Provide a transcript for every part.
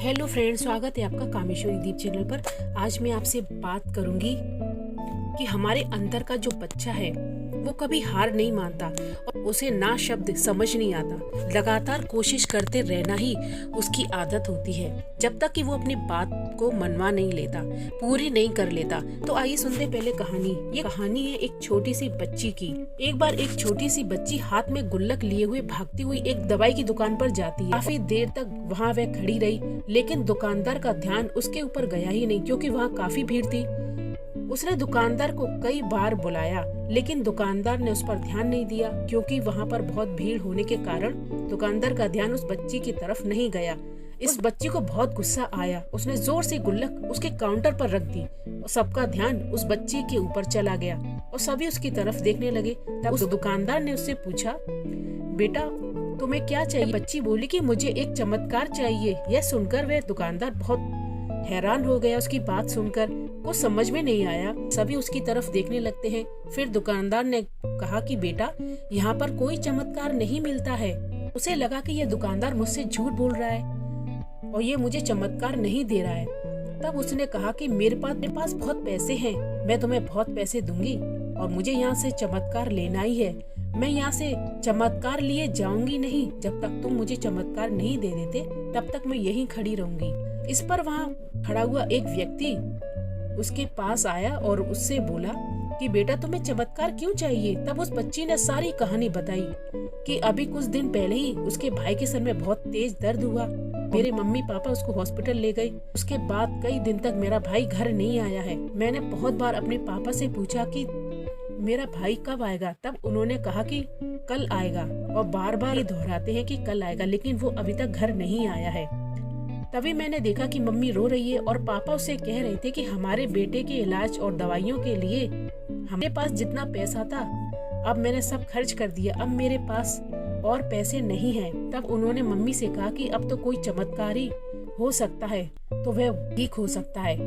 Hello friends, स्वागत है आपका कामेश्वरी दीप चैनल पर। आज मैं आपसे बात करूंगी कि हमारे अंदर का जो बच्चा है वो कभी हार नहीं मानता और उसे ना शब्द समझ नहीं आता। लगातार कोशिश करते रहना ही उसकी आदत होती है, जब तक कि वो अपनी बात को मनवा नहीं लेता, पूरी नहीं कर लेता। तो आइए सुनते पहले कहानी। ये कहानी है एक छोटी सी बच्ची की। एक बार एक छोटी सी बच्ची हाथ में गुल्लक लिए हुए भागती हुई एक दवाई की दुकान पर जाती है। काफी देर तक वहाँ वह खड़ी रही, लेकिन दुकानदार का ध्यान उसके ऊपर गया ही नहीं, क्योंकि वहाँ काफी भीड़ थी। उसने दुकानदार को कई बार बुलाया, लेकिन दुकानदार ने उस पर ध्यान नहीं दिया, क्योंकि वहाँ पर बहुत भीड़ होने के कारण दुकानदार का ध्यान उस बच्ची की तरफ नहीं गया। इस बच्ची को बहुत गुस्सा आया। उसने जोर से गुल्लक उसके काउंटर पर रख दी और सबका ध्यान उस बच्ची के ऊपर चला गया और सभी उसकी तरफ देखने लगे। तब उस दुकानदार ने उससे पूछा, बेटा तुम्हें क्या चाहिए? बच्ची बोली कि मुझे एक चमत्कार चाहिए। यह सुनकर वह दुकानदार बहुत हैरान हो गया। उसकी बात सुनकर कुछ समझ में नहीं आया। सभी उसकी तरफ देखने लगते हैं। फिर दुकानदार ने कहा कि बेटा, यहाँ पर कोई चमत्कार नहीं मिलता है। उसे लगा कि यह दुकानदार मुझसे झूठ बोल रहा है और ये मुझे चमत्कार नहीं दे रहा है। तब उसने कहा कि मेरे पास बहुत पैसे हैं, मैं तुम्हें बहुत पैसे दूंगी और मुझे यहाँ से चमत्कार लेना ही है। मैं यहाँ से चमत्कार लिए जाऊंगी नहीं। जब तक तुम मुझे चमत्कार नहीं दे देते, तब तक मैं यहीं खड़ी रहूंगी। इस पर वहाँ खड़ा हुआ एक व्यक्ति उसके पास आया और उससे बोला कि बेटा तुम्हें चमत्कार क्यों चाहिए? तब उस बच्ची ने सारी कहानी बताई कि अभी कुछ दिन पहले ही उसके भाई के सर में बहुत तेज दर्द हुआ। मेरे मम्मी पापा उसको हॉस्पिटल ले गए। उसके बाद कई दिन तक मेरा भाई घर नहीं आया है। मैंने बहुत बार अपने पापा से पूछा कि मेरा भाई कब आएगा? तब उन्होंने कहा कि कल आएगा और बार बार ये दोहराते हैं कि कल आएगा, लेकिन वो अभी तक घर नहीं आया है। तभी मैंने देखा कि मम्मी रो रही है और पापा उससे कह रहे थे कि हमारे बेटे के इलाज और दवाइयों के लिए हमारे पास जितना पैसा था, अब मैंने सब खर्च कर दिया। अब मेरे पास और पैसे नहीं हैं। तब उन्होंने मम्मी से कहा कि अब तो कोई चमत्कार ही हो सकता है, तो वह ठीक हो सकता है।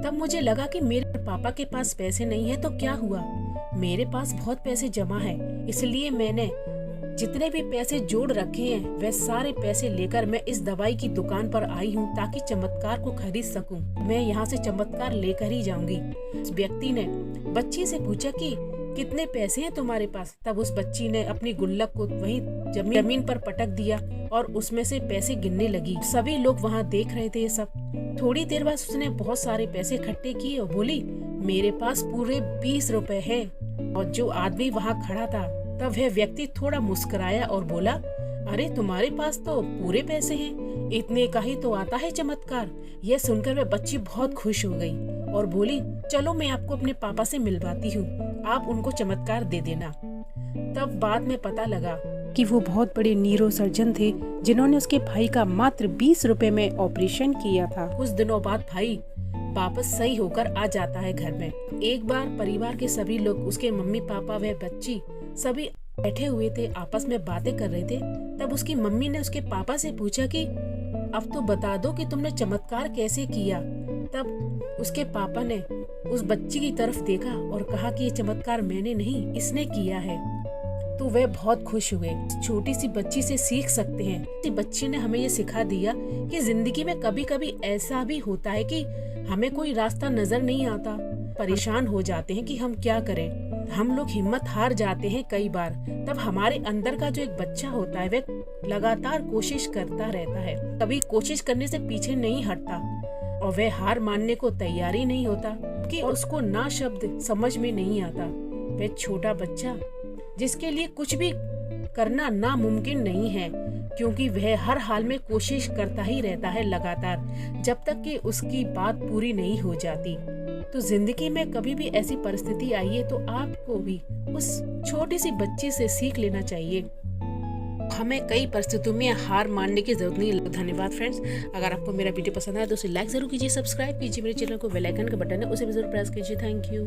तब मुझे लगा कि मेरे पापा के पास पैसे नहीं है तो क्या हुआ, मेरे पास बहुत पैसे जमा है। इसलिए मैंने जितने भी पैसे जोड़ रखे हैं वह सारे पैसे लेकर मैं इस दवाई की दुकान पर आई हूँ, ताकि चमत्कार को खरीद सकूं। मैं यहाँ से चमत्कार लेकर ही जाऊंगी। उस व्यक्ति ने बच्ची से पूछा कि कितने पैसे हैं तुम्हारे पास? तब उस बच्ची ने अपनी गुल्लक को वहीं जमीन पर पटक दिया और उसमें से पैसे गिनने लगी। सभी लोग वहाँ देख रहे थे ये सब। थोड़ी देर बाद उसने बहुत सारे पैसे इकट्ठे किए और बोली, मेरे पास पूरे 20 रुपए है। और जो आदमी वहाँ खड़ा था, तब वह व्यक्ति थोड़ा मुस्कुराया और बोला, अरे तुम्हारे पास तो पूरे पैसे हैं, इतने का ही तो आता है चमत्कार। यह सुनकर वह बच्ची बहुत खुश हो गई और बोली, चलो मैं आपको अपने पापा से मिलवाती हूँ, आप उनको चमत्कार दे देना। तब बाद में पता लगा कि वो बहुत बड़े न्यूरो सर्जन थे, जिन्होंने उसके भाई का मात्र 20 रुपए में ऑपरेशन किया था। कुछ दिनों बाद भाई वापस सही होकर आ जाता है घर में। एक बार परिवार के सभी लोग, उसके मम्मी पापा व बच्ची सभी बैठे हुए थे, आपस में बातें कर रहे थे। तब उसकी मम्मी ने उसके पापा से पूछा कि अब तो बता दो कि तुमने चमत्कार कैसे किया। तब उसके पापा ने उस बच्ची की तरफ देखा और कहा कि ये चमत्कार मैंने नहीं, इसने किया है। तो वह बहुत खुश हुए। छोटी सी बच्ची से सीख सकते हैं। इस बच्ची ने हमें ये सिखा दिया कि जिंदगी में कभी कभी ऐसा भी होता है कि हमें कोई रास्ता नजर नहीं आता, परेशान हो जाते हैं कि हम क्या करें। हम लोग हिम्मत हार जाते हैं कई बार। तब हमारे अंदर का जो एक बच्चा होता है वह लगातार कोशिश करता रहता है, कभी कोशिश करने से पीछे नहीं हटता और वह हार मानने को तैयार ही नहीं होता कि उसको ना शब्द समझ में नहीं आता। वह छोटा बच्चा जिसके लिए कुछ भी करना नामुमकिन नहीं है, क्योंकि वह हर हाल में कोशिश करता ही रहता है लगातार, जब तक कि उसकी बात पूरी नहीं हो जाती। तो जिंदगी में कभी भी ऐसी परिस्थिति आई है तो आपको भी उस छोटी सी बच्ची से सीख लेना चाहिए। हमें कई परिस्थितियों में हार मानने की जरूरत नहीं है। धन्यवाद फ्रेंड्स। अगर आपको मेरा वीडियो पसंद आया तो उसे लाइक जरूर कीजिए, सब्सक्राइब कीजिए मेरे चैनल को, बेल आइकन का बटन है उसे भी जरूर प्रेस कीजिए। Thank you.